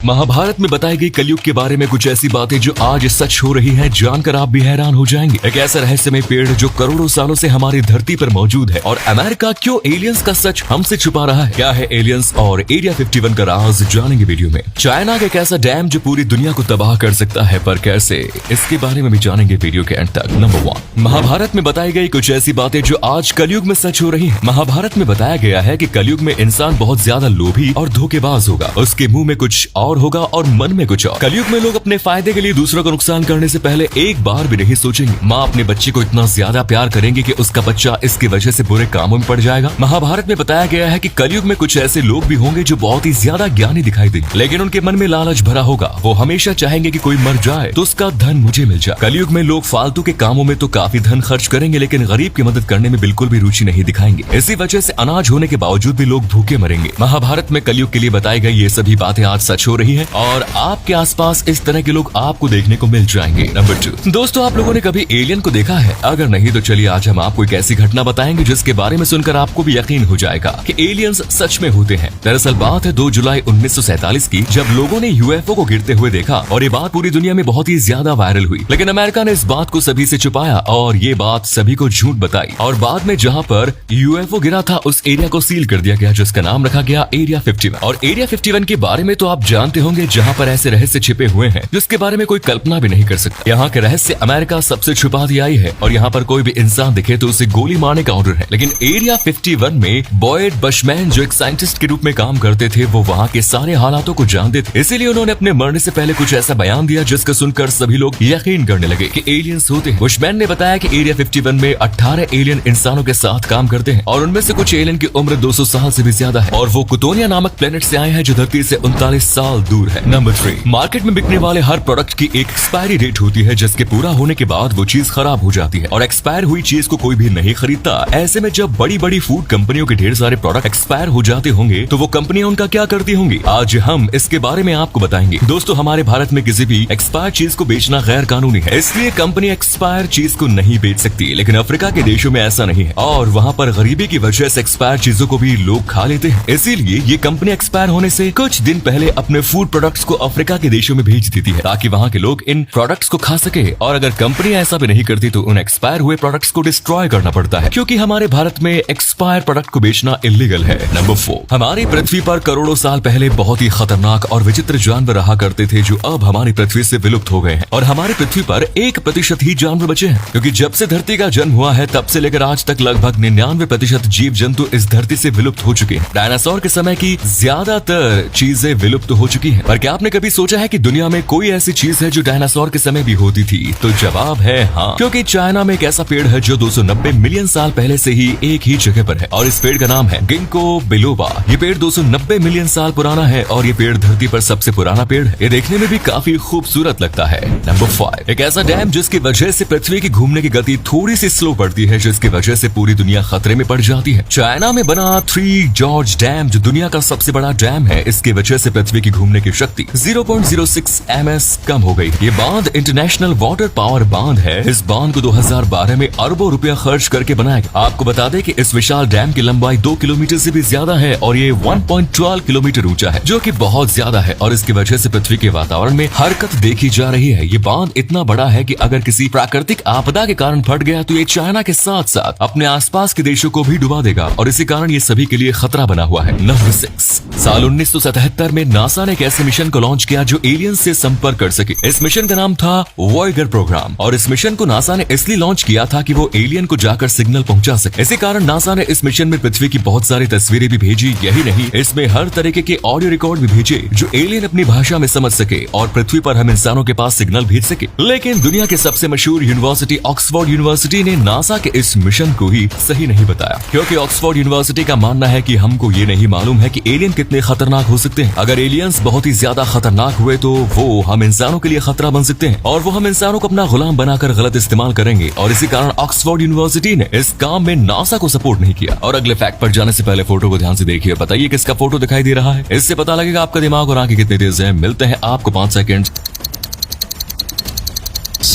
महाभारत में बताई गई कलयुग के बारे में कुछ ऐसी बातें जो आज सच हो रही हैं, जानकर आप भी हैरान हो जाएंगे। एक ऐसा रहस्यमय पेड़ जो करोड़ों सालों से हमारी धरती पर मौजूद है, और अमेरिका क्यों एलियंस का सच हमसे छुपा रहा है। क्या है एलियंस और एरिया 51 का राज, जानेंगे वीडियो में। चाइना का एक ऐसा डैम जो पूरी दुनिया को तबाह कर सकता है, पर कैसे, इसके बारे में भी जानेंगे वीडियो के एंड तक। नंबर 1, महाभारत में बताई गई कुछ ऐसी बातें जो आज कलयुग में सच हो रही है। महाभारत में बताया गया है कि कलयुग में इंसान बहुत ज्यादा लोभी और धोखेबाज होगा। उसके मुंह में कुछ और होगा और मन में कुछ और। कलयुग में लोग अपने फायदे के लिए दूसरों को नुकसान करने से पहले एक बार भी नहीं सोचेंगे। माँ अपने बच्चे को इतना ज्यादा प्यार करेंगे कि उसका बच्चा इसकी वजह से बुरे कामों में पड़ जाएगा। महाभारत में बताया गया है कि कलयुग में कुछ ऐसे लोग भी होंगे जो बहुत ही ज्यादा ज्ञानी दिखाई देंगे, लेकिन उनके मन में लालच भरा होगा। वो हमेशा चाहेंगे कि कोई मर जाए तो उसका धन मुझे मिल जाए। कलयुग में लोग फालतू के कामों में तो काफी धन खर्च करेंगे, लेकिन गरीब की मदद करने में बिल्कुल भी रुचि नहीं दिखाएंगे। इसी वजह से अनाज होने के बावजूद भी लोग भूखे मरेंगे। महाभारत में कलयुग के लिए बताई गई ये सभी बातें आज सच हो रही है, और आपके आसपास इस तरह के लोग आपको देखने को मिल जाएंगे। नंबर 2, दोस्तों, आप लोगों ने कभी एलियन को देखा है? अगर नहीं तो चलिए आज हम आपको एक ऐसी घटना बताएंगे जिसके बारे में सुनकर आपको भी यकीन हो जाएगा कि एलियंस सच में होते हैं। दरअसल बात है 2 जुलाई 1947 की, जब लोगों ने यूएफओ को गिरते हुए देखा, और ये बात पूरी दुनिया में बहुत ही ज्यादा वायरल हुई। लेकिन अमेरिका ने इस बात को सभी से छुपाया और ये बात सभी को झूठ बताई, और बाद में जहाँ पर यूएफओ गिरा था उस एरिया को सील कर दिया गया, जिसका नाम रखा गया एरिया 51। और एरिया 51 के बारे में तो आप जानते होंगे, जहाँ पर ऐसे रहस्य छिपे हुए हैं जिसके बारे में कोई कल्पना भी नहीं कर सकता। यहाँ के रहस्य अमेरिका सबसे छुपा दिया ही है, और यहाँ पर कोई भी इंसान दिखे तो उसे गोली मारने का ऑर्डर है। लेकिन एरिया 51 में बॉयड बशमैन, जो एक साइंटिस्ट के रूप में काम करते थे, वो वहाँ के सारे हालातों को जानते थे। इसीलिए उन्होंने अपने मरने से पहले कुछ ऐसा बयान दिया जिसका सुनकर सभी लोग यकीन करने लगे कि एलियंस होते हैं। बुशमैन ने बताया कि एरिया 51 में 18 एलियन इंसानों के साथ काम करते हैं, और उनमें से कुछ एलियन की उम्र 200 साल से भी ज्यादा है, और वो कुतोनिया नामक प्लेनेट से आए हैं जो धरती से 39 साल दूर है। नंबर 3, मार्केट में बिकने वाले हर प्रोडक्ट की एक एक्सपायरी डेट होती है, जिसके पूरा होने के बाद वो चीज खराब हो जाती है, और एक्सपायर हुई चीज को कोई भी नहीं खरीदता। ऐसे में जब बड़ी बड़ी फूड कंपनियों के ढेर सारे प्रोडक्ट एक्सपायर हो जाते होंगे तो वो कंपनियां उनका क्या करती होंगी, आज हम इसके बारे में आपको बताएंगे। दोस्तों, हमारे भारत में किसी भी एक्सपायर चीज को बेचना गैर कानूनी है, इसलिए कंपनी एक्सपायर चीज को नहीं बेच सकती। लेकिन अफ्रीका के देशों में ऐसा नहीं है, और वहाँ पर गरीबी की वजह से एक्सपायर चीजों को भी लोग खा लेते हैं। इसीलिए ये कंपनी एक्सपायर होने से कुछ दिन पहले अपने फूड प्रोडक्ट्स को अफ्रीका के देशों में भेज देती है, ताकि वहाँ के लोग इन प्रोडक्ट्स को खा सके। और अगर कंपनी ऐसा भी नहीं करती तो उन एक्सपायर हुए प्रोडक्ट्स को डिस्ट्रॉय करना पड़ता है, क्योंकि हमारे भारत में एक्सपायर प्रोडक्ट को बेचना इलीगल है। नंबर 4, हमारी पृथ्वी पर करोड़ों साल पहले बहुत ही खतरनाक और विचित्र जानवर रहा करते थे, जो अब हमारी पृथ्वी से विलुप्त हो गए हैं, और हमारी पृथ्वी पर 1% ही जानवर बचे हैं, क्योंकि जब से धरती का जन्म हुआ है तब से लेकर आज तक लगभग 99% जीव जंतु इस धरती से विलुप्त हो चुके हैं। डायनासोर के समय की ज्यादातर चीजें विलुप्त हो चुकी है। पर क्या आपने कभी सोचा है कि दुनिया में कोई ऐसी चीज है जो डायनासोर के समय भी होती थी? तो जवाब है हाँ, क्योंकि चाइना में एक ऐसा पेड़ है जो 290 मिलियन साल पहले से ही एक ही जगह पर है, और इस पेड़ का नाम है गिंको बिलोबा। ये पेड़ 290 मिलियन साल पुराना है, और ये पेड़ धरती पर सबसे पुराना पेड़ है। ये देखने में भी काफी खूबसूरत लगता है। नंबर 5, एक ऐसा डैम जिसकी वजह से पृथ्वी की घूमने की गति थोड़ी सी स्लो पड़ती है, जिसकी वजह से पूरी दुनिया खतरे में पड़ जाती है। चाइना में बना 3 जॉर्ज डैम, जो दुनिया का सबसे बड़ा डैम है, इसकी वजह से पृथ्वी की घूमने की शक्ति 0.06 ms कम हो गई। ये बांध इंटरनेशनल वाटर पावर बांध है। इस बांध को 2012 में अरबों रुपया खर्च करके बनाया गया। आपको बता दें कि इस विशाल डैम की लंबाई 2 किलोमीटर से भी ज्यादा है, और ये 1.12 किलोमीटर ऊंचा है, जो कि बहुत ज्यादा है, और इसकी वजह से पृथ्वी के वातावरण में हरकत देखी जा रही है। ये बांध इतना बड़ा है कि अगर किसी प्राकृतिक आपदा के कारण फट गया तो ये चाइना के साथ साथ अपने आसपास के देशों को भी डुबा देगा, और इसी कारण ये सभी के लिए खतरा बना हुआ है। नंबर 6, साल 1977 में नासा ने एक ऐसे मिशन को लॉन्च किया जो एलियंस से संपर्क कर सके। इस मिशन का नाम था वॉयगर प्रोग्राम, और इस मिशन को नासा ने इसलिए लॉन्च किया था कि वो एलियन को जाकर सिग्नल पहुंचा सके। इसी कारण नासा ने इस मिशन में पृथ्वी की बहुत सारी तस्वीरें भी भेजी। यही नहीं, इसमें हर तरीके के ऑडियो रिकॉर्ड भी भेजे जो एलियन अपनी भाषा में समझ सके, और पृथ्वी पर हम इंसानों के पास सिग्नल भेज सके। लेकिन दुनिया के सबसे मशहूर यूनिवर्सिटी ऑक्सफोर्ड यूनिवर्सिटी ने नासा के इस मिशन को ही सही नहीं बताया, क्योंकि ऑक्सफोर्ड यूनिवर्सिटी का मानना है कि हमको ये नहीं मालूम है कि एलियन कितने खतरनाक हो सकते हैं। अगर एलियंस बहुत ही ज्यादा खतरनाक हुए तो वो हम इंसानों के लिए खतरा बन सकते हैं, और वो हम इंसानों को अपना गुलाम बनाकर गलत इस्तेमाल करेंगे, और इसी कारण ऑक्सफोर्ड यूनिवर्सिटी ने इस काम में नासा को सपोर्ट नहीं किया। और अगले फैक्ट पर जाने से पहले फोटो को ध्यान से देखिए, बताइए किसका फोटो दिखाई दे रहा है। इससे पता लगेगा आपका दिमाग और आंखें कितने तेज है। मिलते हैं आपको 5 सेकंड।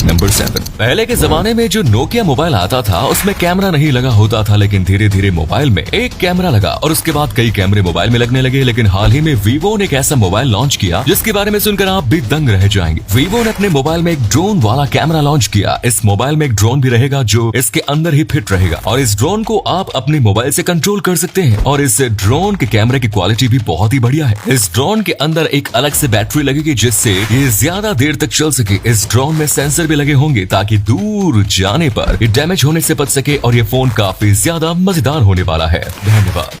नंबर 7। पहले के जमाने में जो नोकिया मोबाइल आता था उसमें कैमरा नहीं लगा होता था, लेकिन धीरे धीरे मोबाइल में एक कैमरा लगा और उसके बाद कई कैमरे मोबाइल में लगने लगे। लेकिन हाल ही में वीवो ने एक ऐसा मोबाइल लॉन्च किया जिसके बारे में सुनकर आप भी दंग रह जाएंगे। वीवो ने अपने मोबाइल में एक ड्रोन वाला कैमरा लॉन्च किया। इस मोबाइल में एक ड्रोन भी रहेगा जो इसके अंदर ही फिट रहेगा और इस ड्रोन को आप अपने मोबाइल से कंट्रोल कर सकते हैं और इस ड्रोन के कैमरे की क्वालिटी भी बहुत ही बढ़िया है। इस ड्रोन के अंदर एक अलग से बैटरी लगेगी जिससे ये ज्यादा देर तक चल सके। इस ड्रोन में सेंसर भी लगे होंगे ताकि दूर जाने पर ये डैमेज होने से बच सके और ये फोन काफी ज्यादा मजेदार होने वाला है। धन्यवाद।